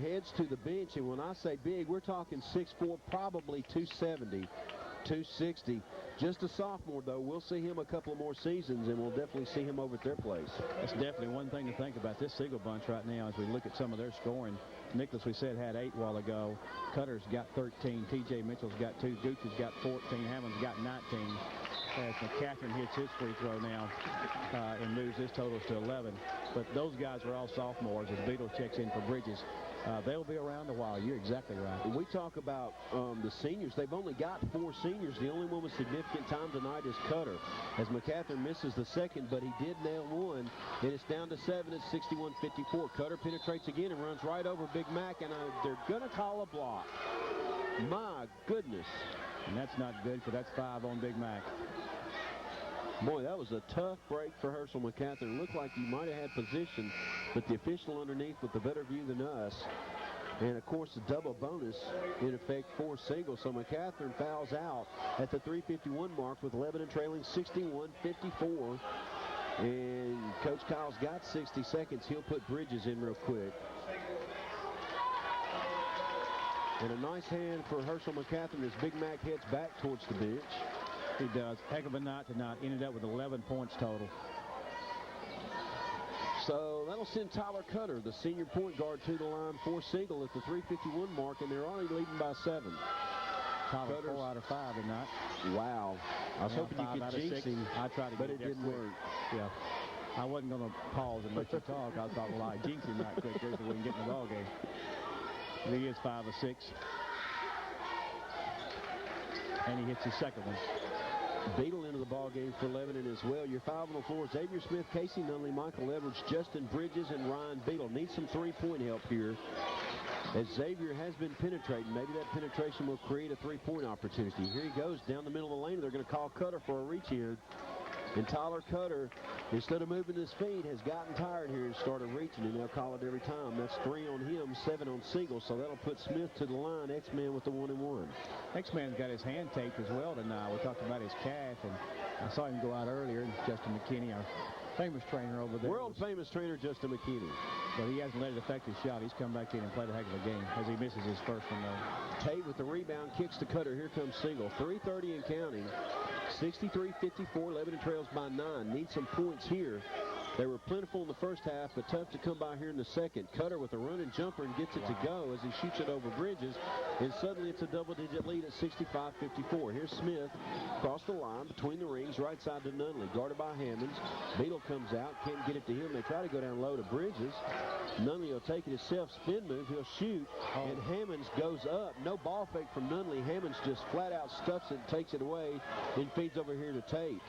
heads to the bench, and when I say big, we're talking 6'4", probably 270, 260. Just a sophomore, though. We'll see him a couple of more seasons, and we'll definitely see him over at their place. That's definitely one thing to think about this Siegel bunch right now as we look at some of their scoring. Nicholas, we said, had 8 a while ago. Cutter's got 13. T.J. Mitchell's got 2. Gooch has got 14. Hammond's got 19. As McCatherine hits his free throw now and moves his totals to 11. But those guys are all sophomores as Beadle checks in for Bridges. They'll be around a while. You're exactly right. When we talk about the seniors, they've only got 4 seniors. The only one with significant time tonight is Cutter, as McCatherine misses the second, but he did nail one, and it's down to 7 at 61-54. Cutter penetrates again and runs right over Big Mac, and they're going to call a block. My goodness. And that's not good, because that's 5 on Big Mac. Boy, that was a tough break for Herschel McCatherine. Looked like he might have had position, but the official underneath with the better view than us. And, of course, the double bonus in effect for Siegel. So McCatherine fouls out at the 3:51 mark with Lebanon trailing 61-54. And Coach Kyle's got 60 seconds. He'll put Bridges in real quick. And a nice hand for Herschel McCatherine as Big Mac heads back towards the bench. He does. Heck of a night tonight. Ended up with 11 points total. So that'll send Tyler Cutter, the senior point guard, to the line for Siegel at the 3:51 mark, and they're already leading by 7. Tyler 4 out of 5 tonight. Wow. I was hoping you could jinx him, I tried to but get it didn't work. Yeah. I wasn't going to pause and let you talk. I thought, well, I jinx him right quick here so we can get in the ball game. He is 5 of 6. And he hits his second one. Beadle into the ball game for Lebanon as well. Your 5 on the floor: Xavier Smith, Casey Nunley, Michael Edwards, Justin Bridges, and Ryan Beadle. Need some three-point help here, as Xavier has been penetrating. Maybe that penetration will create a three-point opportunity. Here he goes down the middle of the lane. They're going to call Cutter for a reach-in. And Tyler Cutter, instead of moving his feet, has gotten tired here and started reaching, and they'll call it every time. That's 3 on him, 7 on Siegel, so that'll put Smith to the line. X-Man with the 1-and-1. X-Man's got his hand taped as well tonight. We talked about his calf, and I saw him go out earlier. Justin McKinney, our famous trainer over there. World-famous trainer Justin McKinney. But he hasn't let it affect his shot. He's come back in and played a heck of a game as he misses his first one, though. Tate with the rebound, kicks to Cutter. Here comes Siegel. 3:30 and counting. 63-54. Lebanon trails by 9. Need some points here. They were plentiful in the first half, but tough to come by here in the second. Cutter with a running jumper and gets it to go as he shoots it over Bridges. And suddenly it's a double-digit lead at 65-54. Here's Smith across the line between the rings, right side to Nunley, guarded by Hammonds. Beadle comes out, can't get it to him. They try to go down low to Bridges. Nunley will take it himself, spin move. He'll shoot, and Hammonds goes up. No ball fake from Nunley. Hammonds just flat out stuffs it and takes it away and feeds over here to Tate.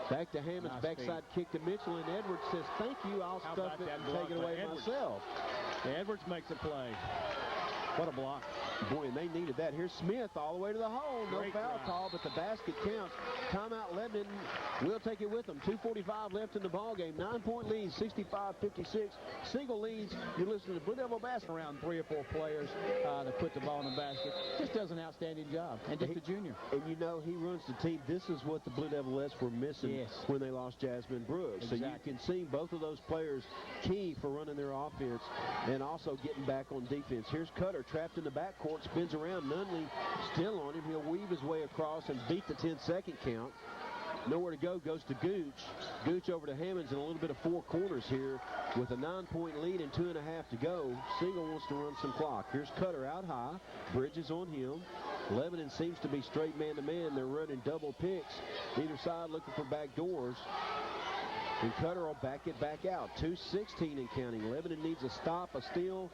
Back to Hammonds, nice backside kick to Mitchell, and Edwards says, thank you, I'll stuff it and take it away myself. Edwards makes a play. What a block. Boy, and they needed that. Here's Smith all the way to the hole. No foul call, but the basket counts. Timeout Lebanon. We'll take it with them. 2:45 left in the ballgame. 9-point lead, 65-56. Siegel leads. You're listening to Blue Devil Basketball. Around 3 or 4 players to put the ball in the basket. Just does an outstanding job. And just a junior. And you know, he runs the team. This is what the Blue Devil S were missing when they lost Jasmine Brooks. Exactly. So you can see both of those players key for running their offense and also getting back on defense. Here's Cutter trapped in the backcourt, spins around. Nunley still on him. He'll weave his way across and beat the 10-second count. Nowhere to go, goes to Gooch. Gooch over to Hammonds, and a little bit of 4 corners here with a 9-point lead and 2.5 to go. Siegel wants to run some clock. Here's Cutter out high. Bridges on him. Lebanon seems to be straight man-to-man. They're running double picks. Either side looking for back doors. And Cutter will back it back out. 2:16 and counting. Lebanon needs a stop, a steal,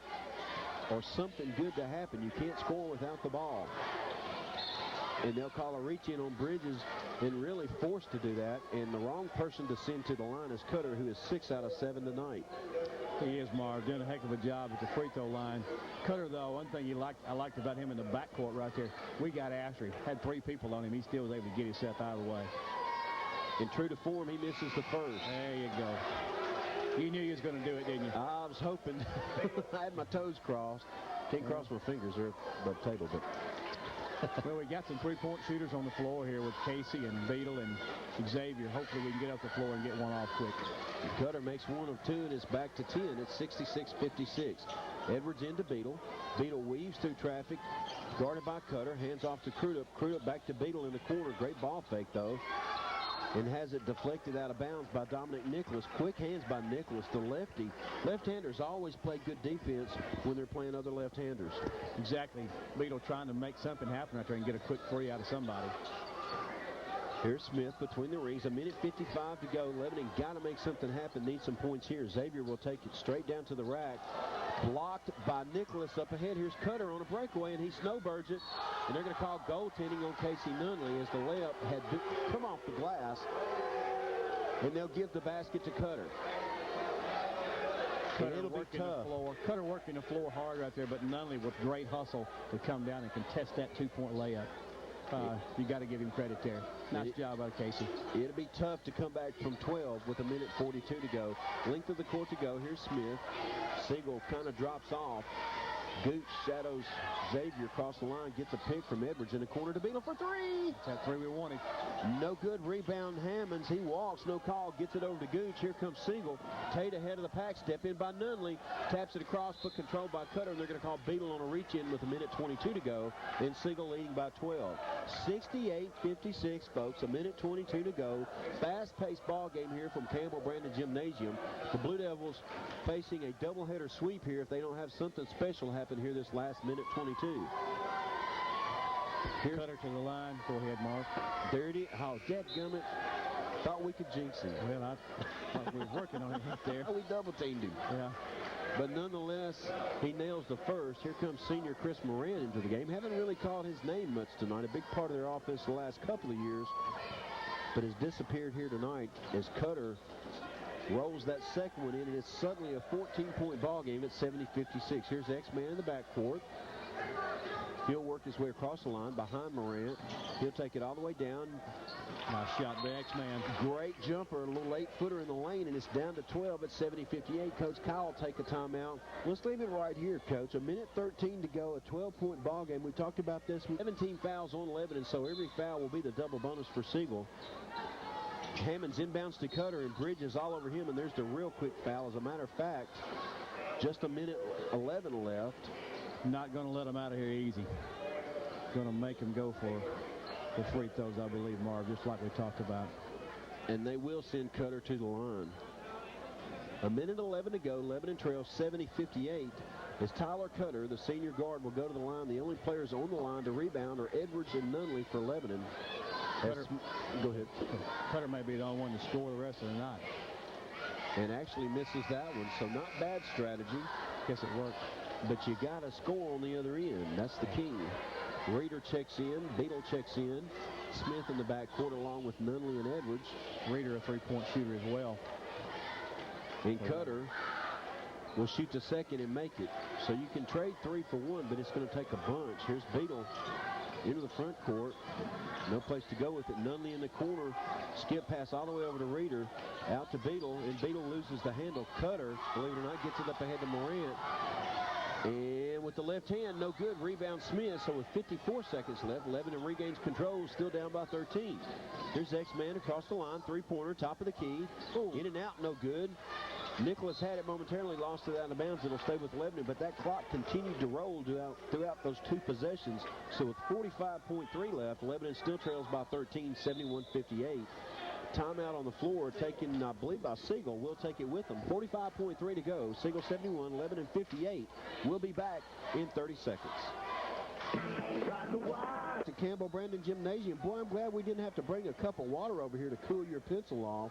or something good to happen. You can't score without the ball. And they'll call a reach-in on Bridges and really forced to do that. And the wrong person to send to the line is Cutter, who is 6 out of 7 tonight. He is, Marv, doing a heck of a job at the free throw line. Cutter, though, one thing I liked about him in the backcourt right there, we got after him. Had 3 people on him. He still was able to get himself out of the way. And true to form, he misses the first. There you go. You knew he was going to do it, didn't you? I was hoping. I had my toes crossed. Can't cross my fingers there at the table, but Well, we got some three-point shooters on the floor here with Casey and Beadle and Xavier. Hopefully we can get up the floor and get one off quick. Cutter makes 1 of 2, and it's back to 10. It's 66-56. Edwards into Beadle. Beadle weaves through traffic, guarded by Cutter. Hands off to Crudup. Crudup back to Beadle in the corner. Great ball fake, though. And has it deflected out of bounds by Dominic Nicholas. Quick hands by Nicholas, the lefty. Left-handers always play good defense when they're playing other left-handers. Exactly. Beadle trying to make something happen out there and get a quick free out of somebody. Here's Smith between the rings. 1:55 to go. Lebanon got to make something happen. Needs some points here. Xavier will take it straight down to the rack. Blocked by Nicholas up ahead. Here's Cutter on a breakaway, and he snowbirds it. And they're going to call goaltending on Casey Nunley as the layup had come off the glass. And they'll give the basket to Cutter. Cutter it'll working be tough. the floor. Cutter working the floor hard right there, but Nunley with great hustle to come down and contest that two-point layup. You got to give him credit there. Nice job out of Casey. It'll be tough to come back from 12 with 1:42 to go. Length of the court to go. Here's Smith. Siegel kind of drops off. Gooch shadows Xavier across the line, gets a pick from Edwards in the corner to Beadle for 3. That's that 3 we wanted. No good. Rebound Hammonds. He walks, no call, gets it over to Gooch. Here comes Siegel. Tate ahead of the pack, step in by Nunley. Taps it across, put control by Cutter, and they're going to call Beadle on a reach-in with 1:22 to go, and Siegel leading by 12. 68-56, folks. 1:22 to go. Fast-paced ball game here from Campbell Brandon Gymnasium. The Blue Devils facing a doubleheader sweep here if they don't have something special happen here this last 1:22. Here's Cutter to the line. Go ahead, Mark. There it is. Oh, dadgummit. Thought we could jinx him. Well, we were working on it right there. We double-teamed him. Yeah. But nonetheless, he nails the first. Here comes senior Chris Moran into the game. Haven't really called his name much tonight. A big part of their offense the last couple of years. But has disappeared here tonight as Cutter rolls that second one in, and it's suddenly a 14-point ball game at 70-56. Here's X-Man in the backcourt. He'll work his way across the line behind Morant. He'll take it all the way down. Nice shot by X-Man. Great jumper, a little 8-footer in the lane, and it's down to 12 at 70-58. Coach Kyle will take a timeout. Let's leave it right here, Coach. 1:13 to go, a 12-point ball game. We talked about this. 17 fouls on Lebanon, so every foul will be the double bonus for Siegel. Hammonds inbounds to Cutter, and Bridges all over him, and there's the real quick foul. As a matter of fact, just 1:11 left. Not going to let him out of here easy. Going to make him go for the free throws, I believe, Marv, just like we talked about. And they will send Cutter to the line. 1:11 to go. Lebanon trails 70-58. As Tyler Cutter, the senior guard, will go to the line. The only players on the line to rebound are Edwards and Nunley for Lebanon. Go ahead. Cutter may be the only one to score the rest of the night. And actually misses that one, so not bad strategy. Guess it worked. But you got to score on the other end. That's the key. Reeder checks in. Beadle checks in. Smith in the backcourt along with Nunley and Edwards. Reeder a three-point shooter as well. And Cutter will shoot the second and make it. So you can trade 3 for 1, but it's going to take a bunch. Here's Beadle into the front court. No place to go with it. Nunley in the corner. Skip pass all the way over to Reeder. Out to Beadle, and Beadle loses the handle. Cutter, believe it or not, gets it up ahead to Morant. And with the left hand, no good. Rebound Smith. So with 54 seconds left, Lebanon regains control, still down by 13. Here's X-Man across the line. Three-pointer, top of the key. In and out, no good. Nicholas had it momentarily, lost it out of bounds. It'll stay with Lebanon, but that clock continued to roll throughout those two possessions. So with 45.3 left, Lebanon still trails by 13, 71-58. Timeout on the floor taken, I believe, by Siegel. We'll take it with them. 45.3 to go. Siegel 71, Lebanon 58. We'll be back in 30 seconds. To Campbell Brandon Gymnasium. Boy, I'm glad we didn't have to bring a cup of water over here to cool your pencil off.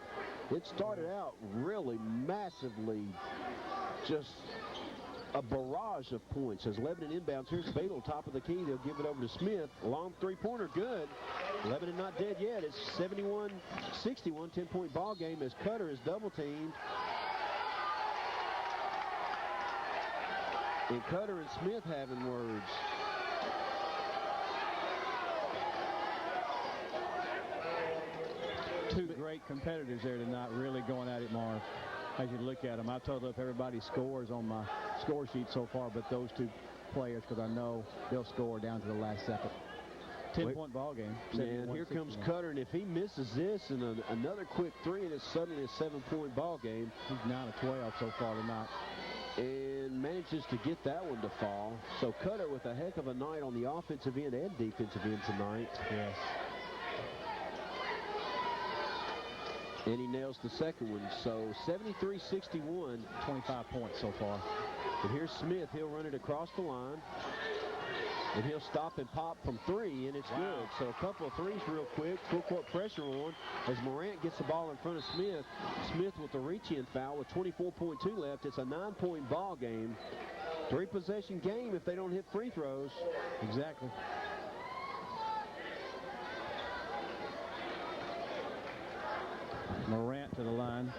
It started out really massively, just a barrage of points as Lebanon inbounds. Here's Beadle, top of the key. They'll give it over to Smith. Long three-pointer, good. Lebanon not dead yet. It's 71-61, 10-point ball game as Cutter is double-teamed. And Cutter and Smith having words. Two great competitors there tonight, really going at it, Marv. As you look at them, I totaled up everybody's scores on my score sheet so far, but those two players, because I know they'll score down to the last second. 10-point ball game. And here comes Cutter, and if he misses this and another quick three, and it's suddenly a 7-point ball game. He's 9 of 12 so far tonight. And manages to get that one to fall. So Cutter with a heck of a night on the offensive end and defensive end tonight. Yes. And he nails the second one. So 73-61. 25 points so far. And here's Smith. He'll run it across the line. And he'll stop and pop from three, and it's good. So a couple of threes real quick. Full court pressure on as Morant gets the ball in front of Smith. Smith with the reach-in foul with 24.2 left. It's a 9-point ball game. 3-possession game if they don't hit free throws. Exactly. Morant to the line.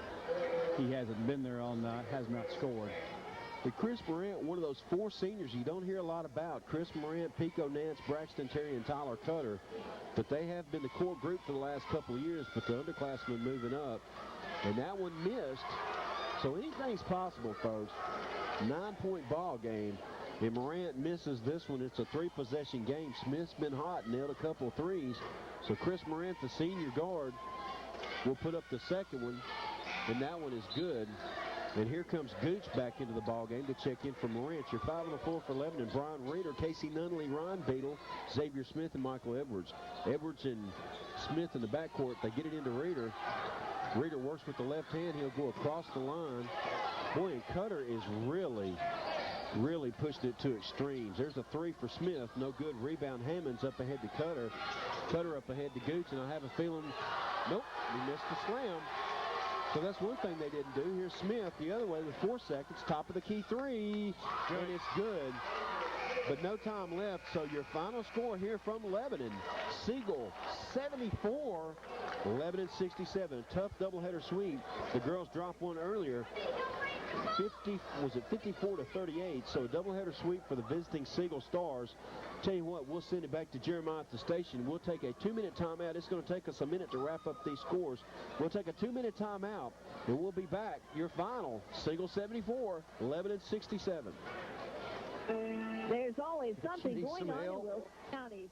He hasn't been there all night, has not scored. And Chris Morant, one of those 4 seniors you don't hear a lot about. Chris Morant, Pico Nance, Braxton Terry, and Tyler Cutter. But they have been the core group for the last couple of years, but the underclassmen moving up. And that one missed. So anything's possible, folks. 9-point ball game. And Morant misses this one. It's a 3-possession game. Smith's been hot, nailed a couple of threes. So Chris Morant, the senior guard, will put up the second one. And that one is good. And here comes Gooch back into the ballgame to check in for Morant. You're 5 on the floor for Lebanon. Brian Reeder, Casey Nunley, Ryan Beadle, Xavier Smith, and Michael Edwards. Edwards and Smith in the backcourt. They get it into Reeder. Reeder works with the left hand. He'll go across the line. Boy, and Cutter is really pushed it to extremes. There's a 3 for Smith. No good. Rebound. Hammonds up ahead to Cutter. Cutter up ahead to Gooch, and I have a feeling, nope, he missed the slam. So that's one thing they didn't do. Here's Smith the other way with 4 seconds. Top of the key 3. And it's good. But no time left. So your final score here from Lebanon. Siegel 74. Lebanon 67. Tough doubleheader sweep. The girls dropped one earlier. 54 to 38. So a doubleheader sweep for the visiting Siegel Stars. Tell you what, we'll send it back to Jeremiah at the station. We'll take a 2-minute timeout. It's going to take us a minute to wrap up these scores. We'll take a 2-minute timeout, and we'll be back. Your final, Siegel 74, Lebanon 67. There's always something going on in Wilson County.